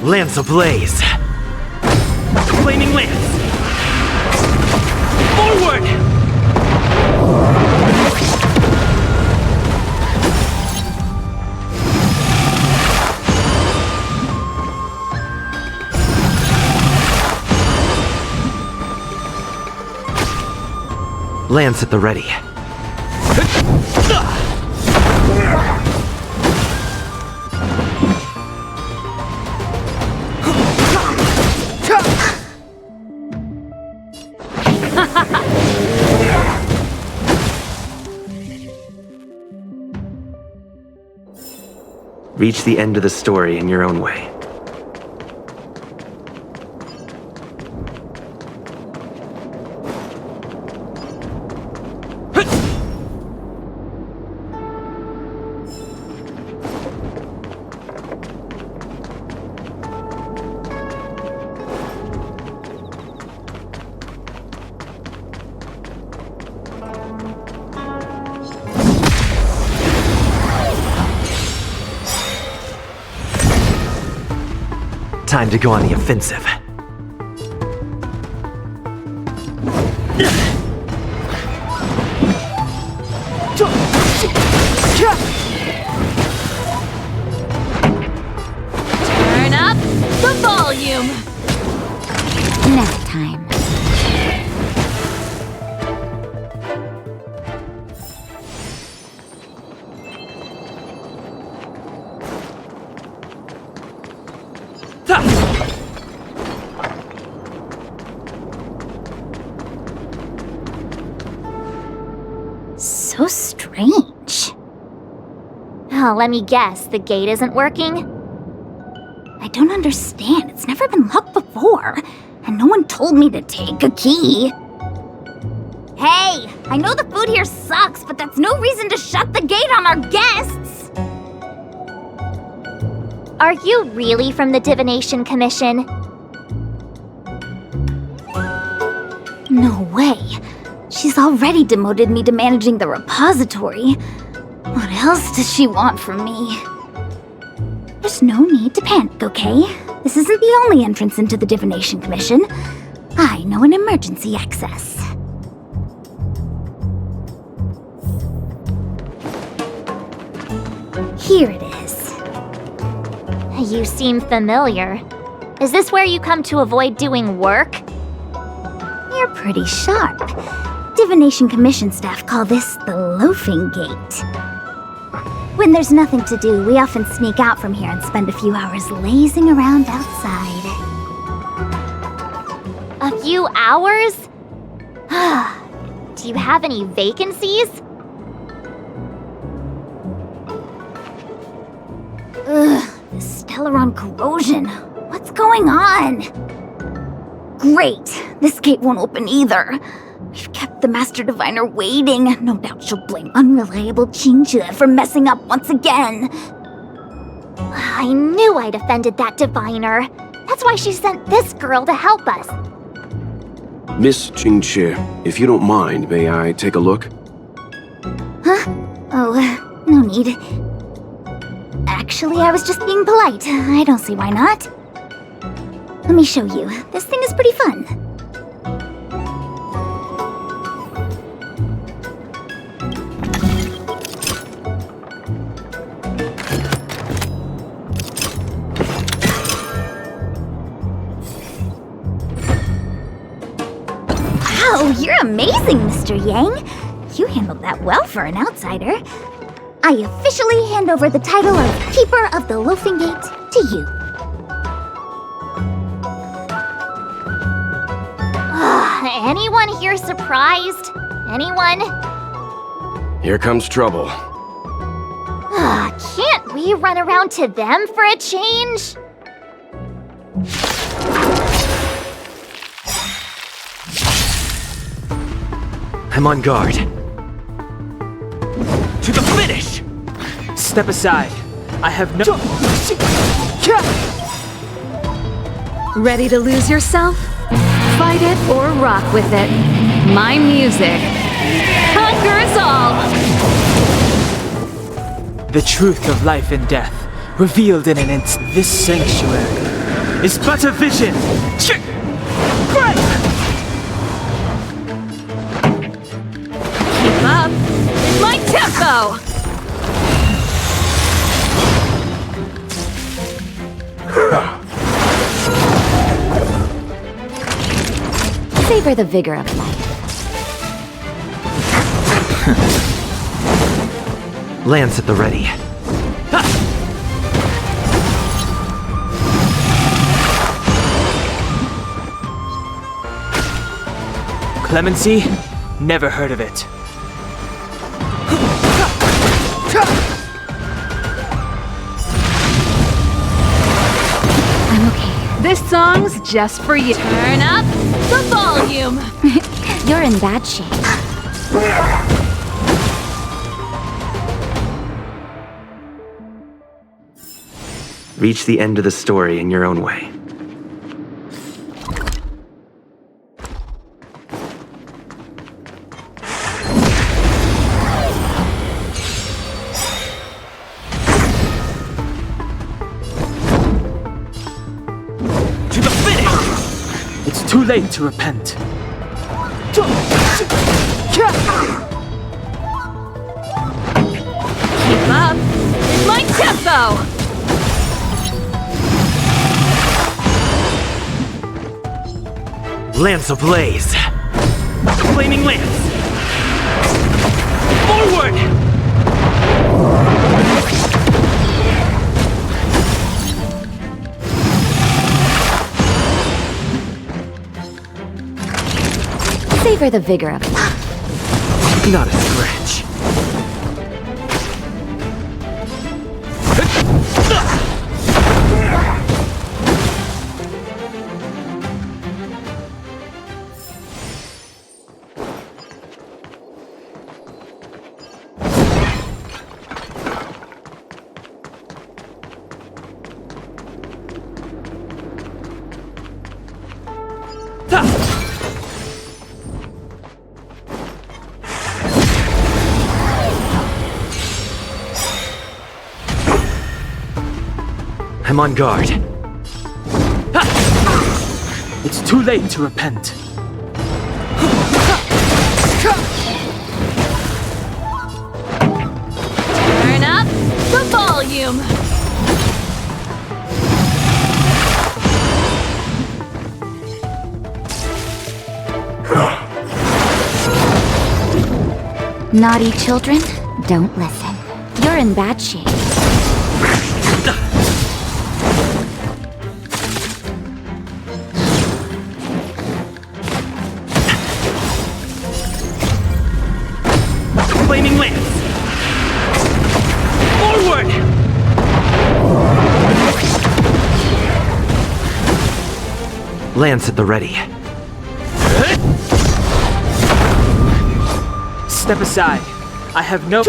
Lance ablaze. Flaming lance! Forward! Lance at the ready. Reach the end of the story in your own way. Time to go on the offensive. Turn up the volume! Nap time. So strange. Oh, let me guess, the gate isn't working? I don't understand. It's never been locked before, and no one told me to take a key. Hey, I know the food here sucks, but that's no reason to shut the gate on our guests! Are you really from the Divination Commission? No way. She's already demoted me to managing the repository. What else does she want from me? There's no need to panic, okay? This isn't the only entrance into the Divination Commission. I know an emergency access. Here it is. You seem familiar. Is this where you come to avoid doing work? You're pretty sharp. Divination Commission staff call this the loafing gate. When there's nothing to do, we often sneak out from here and spend a few hours lazing around outside. A few hours? Do you have any vacancies? Ugh, this Stellaron corrosion. What's going on? Great, this gate won't open either. We've kept the Master Diviner waiting. No doubt she'll blame unreliable Jinja for messing up once again. I knew I'd offended that Diviner. That's why she sent this girl to help us. Miss Jingche, if you don't mind, may I take a look? Huh? need. Actually, I was just being polite. I don't see why not. Let me show you. This thing is pretty fun. Wow, you're amazing, Mr. Yang. You handled that well for an outsider. I officially hand over the title of Keeper of the Loafing Gate to you. Anyone here surprised? Anyone? Here comes trouble. Can't we run around to them for a change? I'm on guard. To the finish! Step aside. I have no... Ready to lose yourself? Fight it or rock with it. My music conquers all! The truth of life and death, revealed in an instant. This sanctuary is but a vision! Break! Keep up! My tempo! Savor the vigor of life. Lance at the ready. Clemency? Never heard of it. I'm okay. This song's just for you. Turn up the volume. You're in bad shape. Reach the end of the story in your own way. To the finish! It's too late to repent. Keep up! My tempo! Lance ablaze! Flaming lance! Forward! Savor the vigor of life. Not a scratch. I'm on guard. It's too late to repent. Turn up the volume. Naughty children, don't listen. You're in bad shape. Flaming lance! Forward! Lance at the ready. Step aside. I have no...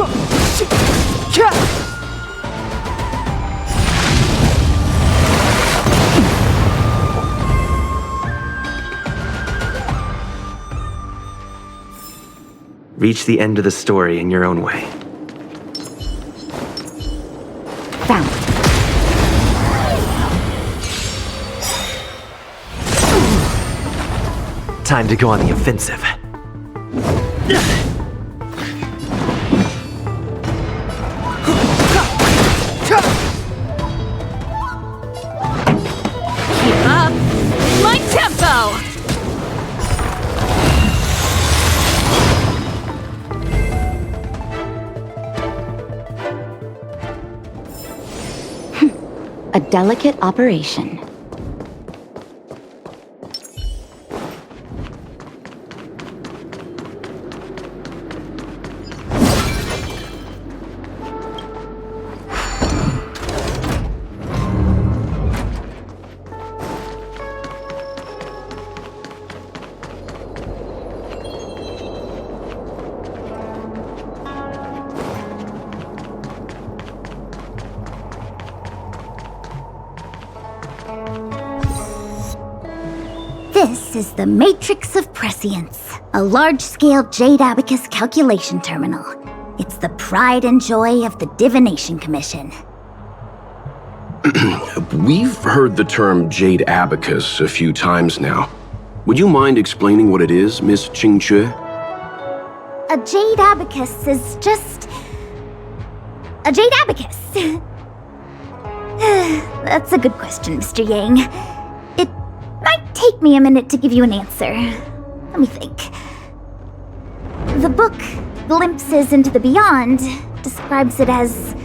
Reach the end of the story in your own way. Found it. Time to go on the offensive. Keep up! My tempo! A delicate operation. This is the Matrix of Prescience, a large-scale Jade Abacus calculation terminal. It's the pride and joy of the Divination Commission. We've heard the term Jade Abacus a few times now. Would you mind explaining what it is, Miss Qingque? A Jade Abacus is just... a Jade Abacus. That's a good question, Mr. Yang. It might take me a minute to give you an answer. Let me think. The book, Glimpses into the Beyond, describes it as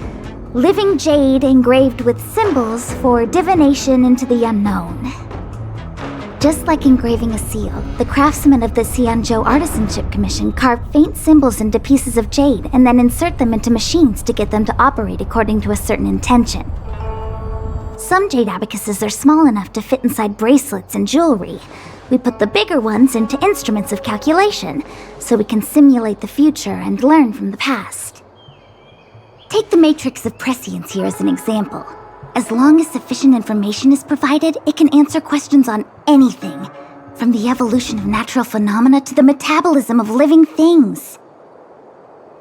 living jade engraved with symbols for divination into the unknown. Just like engraving a seal, the craftsmen of the Xianzhou Artisanship Commission carve faint symbols into pieces of jade and then insert them into machines to get them to operate according to a certain intention. Some jade abacuses are small enough to fit inside bracelets and jewelry. We put the bigger ones into instruments of calculation, so we can simulate the future and learn from the past. Take the Matrix of Prescience here as an example. As long as sufficient information is provided, it can answer questions on anything, from the evolution of natural phenomena to the metabolism of living things.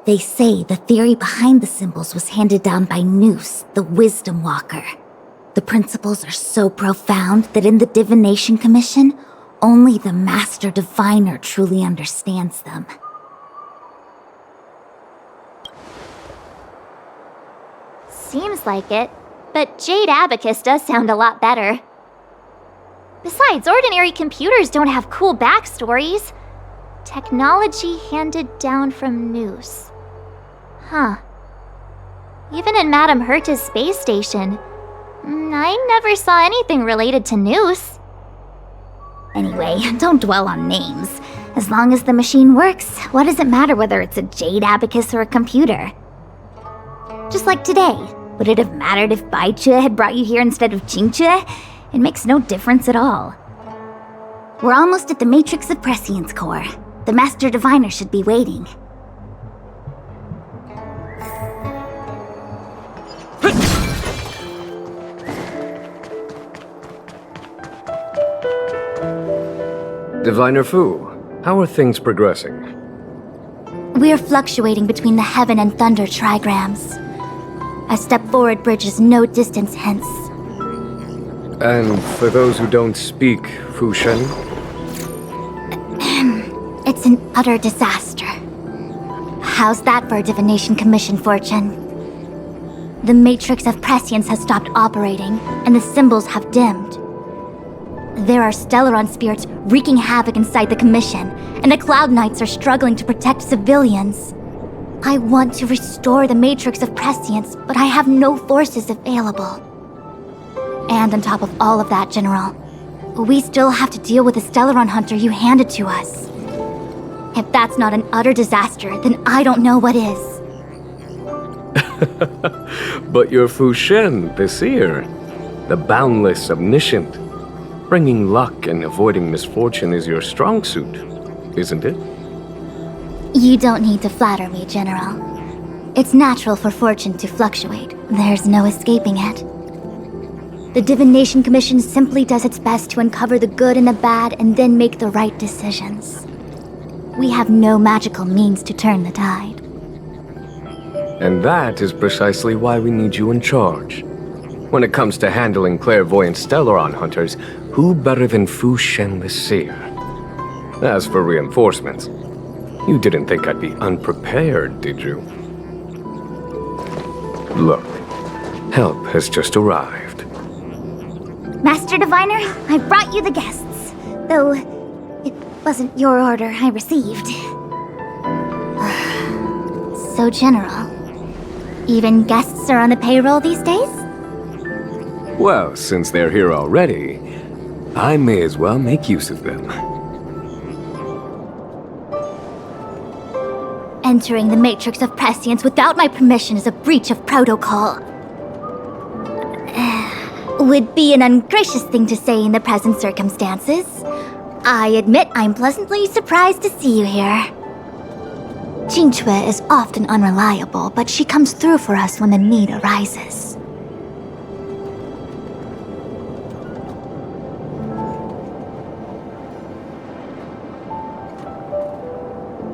They say the theory behind the symbols was handed down by Nous, the Wisdom Walker. The principles are so profound that in the Divination Commission, only the Master Diviner truly understands them. Seems like it, but Jade Abacus does sound a lot better. Besides, ordinary computers don't have cool backstories. Technology handed down from Nous. Huh. Even in Madame Herta's space station, I never saw anything related to Nous. Anyway, don't dwell on names. As long as the machine works, what does it matter whether it's a Jade Abacus or a computer? Just like today, would it have mattered if Bailu had brought you here instead of Qingque? It makes no difference at all. We're almost at the Matrix of Prescience core. The Master Diviner should be waiting. Diviner Fu, how are things progressing? We're fluctuating between the heaven and thunder trigrams. A step forward bridges no distance hence. And for those who don't speak Fu Shen? It's an utter disaster. How's that for a Divination Commission fortune? The Matrix of Prescience has stopped operating, and the symbols have dimmed. There are Stellaron spirits wreaking havoc inside the Commission, and the Cloud Knights are struggling to protect civilians. I want to restore the Matrix of Prescience, but I have no forces available. And on top of all of that, General, we still have to deal with the Stellaron Hunter you handed to us. If that's not an utter disaster, then I don't know what is. But you're Fu Shen, the seer, the boundless, omniscient. Bringing luck and avoiding misfortune is your strong suit, isn't it? You don't need to flatter me, General. It's natural for fortune to fluctuate. There's no escaping it. The Divination Commission simply does its best to uncover the good and the bad and then make the right decisions. We have no magical means to turn the tide. And that is precisely why we need you in charge. When it comes to handling clairvoyant Stellaron hunters, who better than Fu Shen the Seer? As for reinforcements, you didn't think I'd be unprepared, did you? Look, help has just arrived. Master Diviner, I brought you the guests. Though, it wasn't your order I received. So, General, even guests are on the payroll these days? Well, since they're here already, I may as well make use of them. Entering the Matrix of Prescience without my permission is a breach of protocol. Would be an ungracious thing to say in the present circumstances. I admit I'm pleasantly surprised to see you here. Qingque is often unreliable, but she comes through for us when the need arises.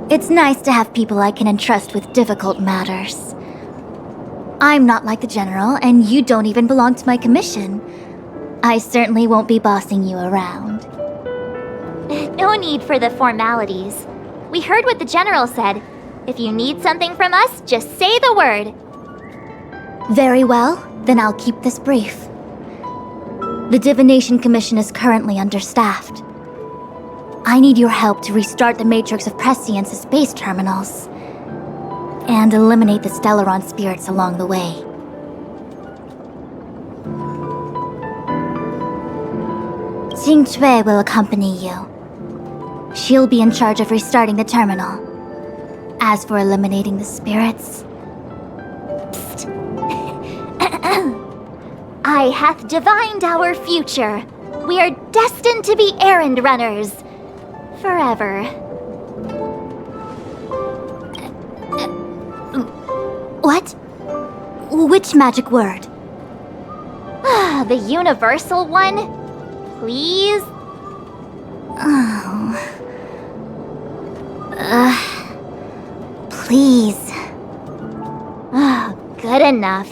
It's nice to have people I can entrust with difficult matters. I'm not like the General, and you don't even belong to my commission. I certainly won't be bossing you around. No need for the formalities. We heard what the General said. If you need something from us, just say the word. Very well, then I'll keep this brief. The Divination Commission is currently understaffed. I need your help to restart the Matrix of Prescience's space terminals and eliminate the Stellaron spirits along the way. Qingque will accompany you. She'll be in charge of restarting the terminal. As for eliminating the spirits... Psst. I hath divined our future. We are destined to be errand runners. Forever. What? Which magic word? The universal one? Please? Oh. Please. Good enough.